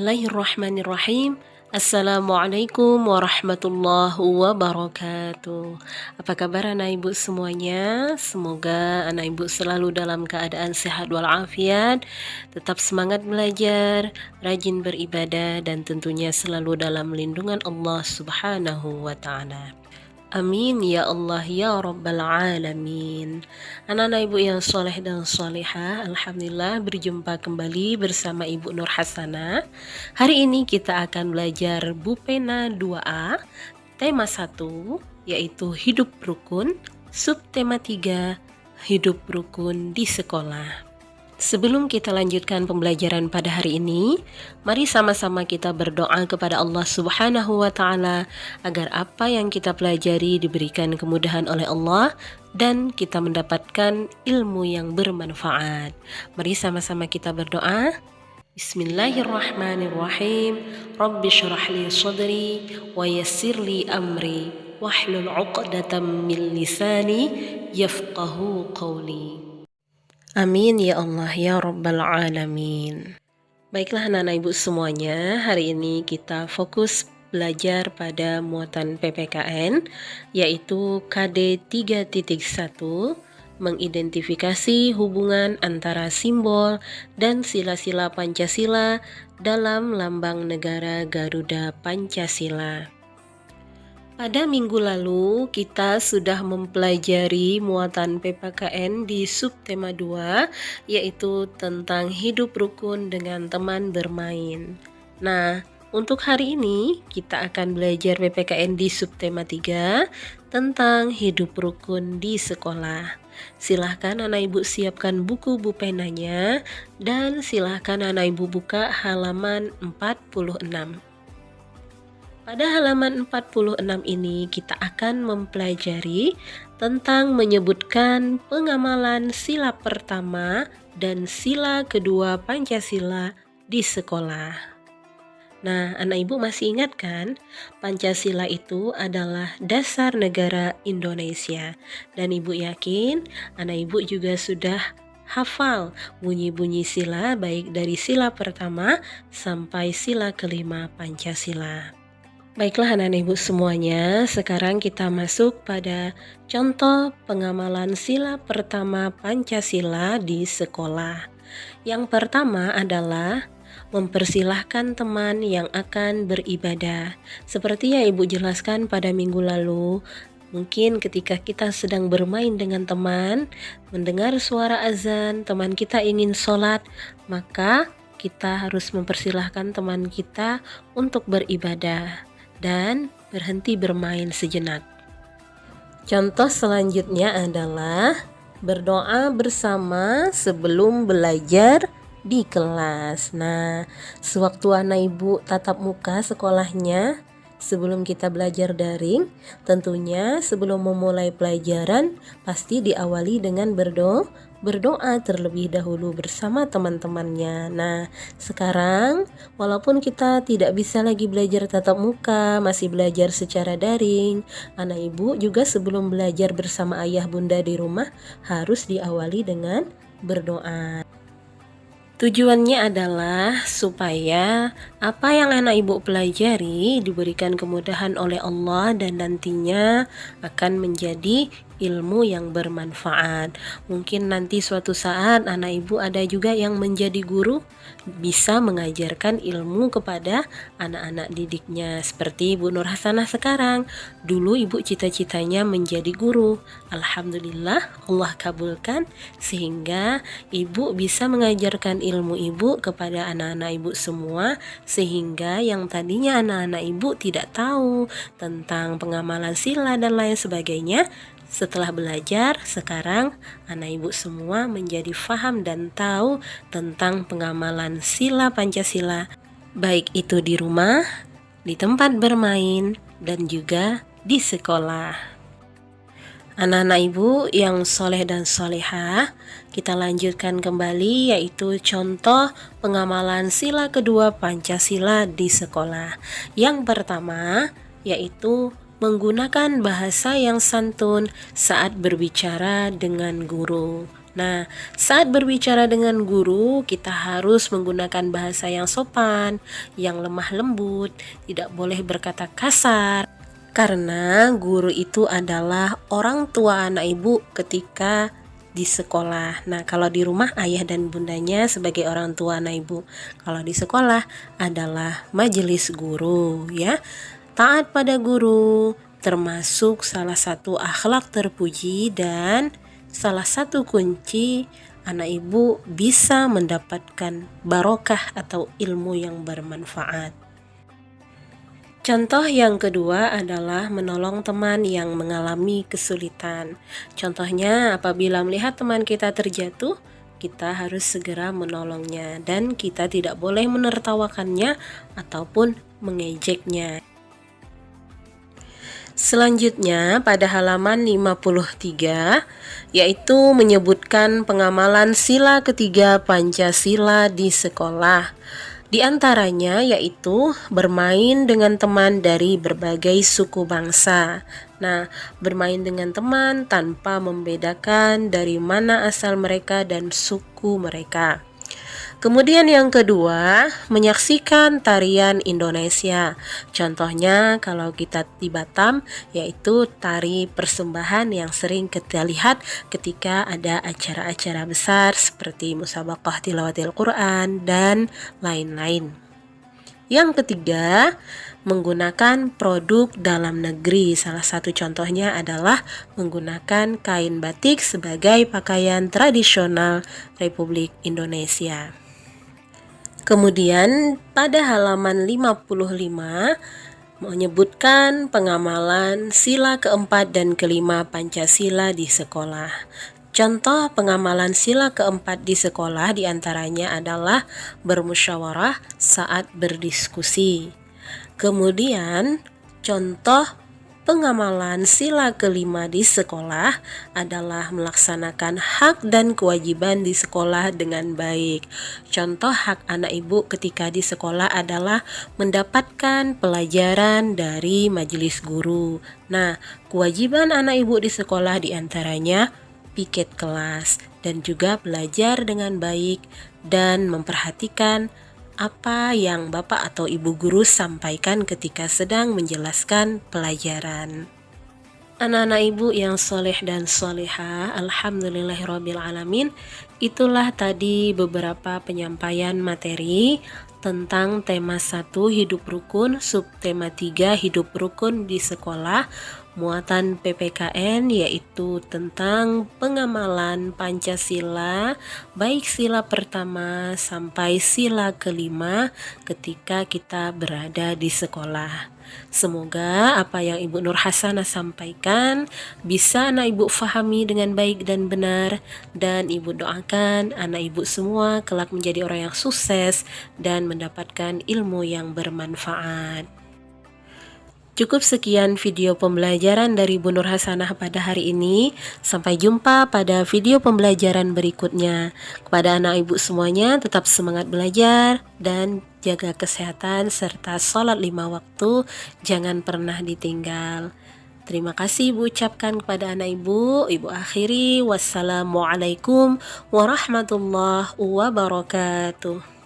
Bismillahirrahmanirrahim. Assalamualaikum warahmatullahi wabarakatuh. Apa kabar anak ibu semuanya? Semoga anak ibu selalu dalam keadaan sehat walafiat, tetap semangat belajar, rajin beribadah, dan tentunya selalu dalam lindungan Allah Subhanahu wa Ta'ala. Amin ya Allah ya Rabbal Alamin. Anak-anak ibu yang soleh dan solehah, alhamdulillah berjumpa kembali bersama Ibu Nur Hasanah. Hari ini kita akan belajar Bupena 2A, tema 1 yaitu hidup rukun, subtema 3 hidup rukun di sekolah. Sebelum kita lanjutkan pembelajaran pada hari ini, mari sama-sama kita berdoa kepada Allah Subhanahu wa Ta'ala agar apa yang kita pelajari diberikan kemudahan oleh Allah dan kita mendapatkan ilmu yang bermanfaat. Mari sama-sama kita berdoa. Bismillahirrahmanirrahim. Rabbi syrah li sadri wa yassir li amri wahlul 'uqdatam min lisani yafqahu qawli. Amin ya Allah ya Rabbal Alamin. Baiklah anak-anak ibu semuanya, hari ini kita fokus belajar pada muatan PPKN yaitu KD 3.1, mengidentifikasi hubungan antara simbol dan sila-sila Pancasila dalam lambang negara Garuda Pancasila. Pada minggu lalu kita sudah mempelajari muatan PPKN di subtema 2 yaitu tentang hidup rukun dengan teman bermain. Nah, untuk hari ini kita akan belajar PPKN di subtema 3 tentang hidup rukun di sekolah. Silahkan anak ibu siapkan buku bupenanya dan silahkan anak ibu buka halaman 46. Pada halaman 46 ini kita akan mempelajari tentang menyebutkan pengamalan sila pertama dan sila kedua Pancasila di sekolah. Nah, anak ibu masih ingat kan? Pancasila itu adalah dasar negara Indonesia. Dan ibu yakin anak ibu juga sudah hafal bunyi-bunyi sila baik dari sila pertama sampai sila kelima Pancasila. Baiklah anak-anak ibu semuanya, sekarang kita masuk pada contoh pengamalan sila pertama Pancasila di sekolah. Yang pertama adalah mempersilahkan teman yang akan beribadah. Seperti yang ibu jelaskan pada minggu lalu, mungkin ketika kita sedang bermain dengan teman, mendengar suara azan, teman kita ingin sholat, maka kita harus mempersilahkan teman kita untuk beribadah dan berhenti bermain sejenak. Contoh selanjutnya adalah berdoa bersama sebelum belajar di kelas. Nah, sewaktu anak ibu tatap muka sekolahnya, sebelum kita belajar daring, tentunya sebelum memulai pelajaran pasti diawali dengan berdoa terlebih dahulu bersama teman-temannya. Nah, sekarang walaupun kita tidak bisa lagi belajar tatap muka, masih belajar secara daring, anak ibu juga sebelum belajar bersama ayah bunda di rumah harus diawali dengan berdoa. Tujuannya adalah supaya apa yang anak ibu pelajari diberikan kemudahan oleh Allah dan nantinya akan menjadi ilmu yang bermanfaat. Mungkin nanti suatu saat anak ibu ada juga yang menjadi guru, bisa mengajarkan ilmu kepada anak-anak didiknya. Seperti Ibu Nur Hasanah sekarang. Dulu ibu cita-citanya menjadi guru. Alhamdulillah Allah kabulkan sehingga ibu bisa mengajarkan ilmu ibu kepada anak-anak ibu semua, sehingga yang tadinya anak-anak ibu tidak tahu tentang pengamalan sila dan lain sebagainya, setelah belajar, sekarang anak ibu semua menjadi faham dan tahu tentang pengamalan sila Pancasila, baik itu di rumah, di tempat bermain, dan juga di sekolah. Anak-anak ibu yang soleh dan solehah, kita lanjutkan kembali yaitu contoh pengamalan sila kedua Pancasila di sekolah. Yang pertama yaitu menggunakan bahasa yang santun saat berbicara dengan guru. Nah, saat berbicara dengan guru, kita harus menggunakan bahasa yang sopan, yang lemah lembut, tidak boleh berkata kasar. Karena guru itu adalah orang tua anak ibu ketika di sekolah. Nah, kalau di rumah ayah dan bundanya sebagai orang tua anak ibu. Kalau di sekolah adalah majelis guru, ya. Taat pada guru termasuk salah satu akhlak terpuji dan salah satu kunci anak ibu bisa mendapatkan barokah atau ilmu yang bermanfaat. Contoh yang kedua adalah menolong teman yang mengalami kesulitan. Contohnya, apabila melihat teman kita terjatuh, kita harus segera menolongnya dan kita tidak boleh menertawakannya ataupun mengejeknya. Selanjutnya pada halaman 53 yaitu menyebutkan pengamalan sila ketiga Pancasila di sekolah. Di antaranya yaitu bermain dengan teman dari berbagai suku bangsa. Nah, bermain dengan teman tanpa membedakan dari mana asal mereka dan suku mereka. Kemudian yang kedua, menyaksikan tarian Indonesia. Contohnya kalau kita di Batam, yaitu tari persembahan yang sering kita lihat ketika ada acara-acara besar seperti musabaqah tilawatil Quran dan lain-lain. Yang ketiga, menggunakan produk dalam negeri. Salah satu contohnya adalah menggunakan kain batik sebagai pakaian tradisional Republik Indonesia. Kemudian pada halaman 55 menyebutkan pengamalan sila keempat dan kelima Pancasila di sekolah. Contoh pengamalan sila keempat di sekolah diantaranya adalah bermusyawarah saat berdiskusi. Kemudian contoh pengamalan sila kelima di sekolah adalah melaksanakan hak dan kewajiban di sekolah dengan baik. Contoh hak anak ibu ketika di sekolah adalah mendapatkan pelajaran dari majelis guru. Nah, kewajiban anak ibu di sekolah diantaranya piket kelas dan juga belajar dengan baik dan memperhatikan apa yang Bapak atau Ibu guru sampaikan ketika sedang menjelaskan pelajaran. Anak-anak ibu yang soleh dan soleha, alhamdulillahirrabbilalamin, itulah tadi beberapa penyampaian materi tentang tema 1 hidup rukun, subtema 3 hidup rukun di sekolah, muatan PPKN yaitu tentang pengamalan Pancasila baik sila pertama sampai sila kelima ketika kita berada di sekolah. Semoga apa yang Ibu Nur Hasanah sampaikan bisa anak ibu fahami dengan baik dan benar, dan ibu doakan anak ibu semua kelak menjadi orang yang sukses dan mendapatkan ilmu yang bermanfaat. Cukup sekian video pembelajaran dari Bu Nur Hasanah pada hari ini. Sampai jumpa pada video pembelajaran berikutnya. Kepada anak ibu semuanya, tetap semangat belajar dan jaga kesehatan serta sholat 5 waktu. Jangan pernah ditinggal. Terima kasih Ibu ucapkan kepada anak ibu. Ibu akhiri. Wassalamualaikum warahmatullahi wabarakatuh.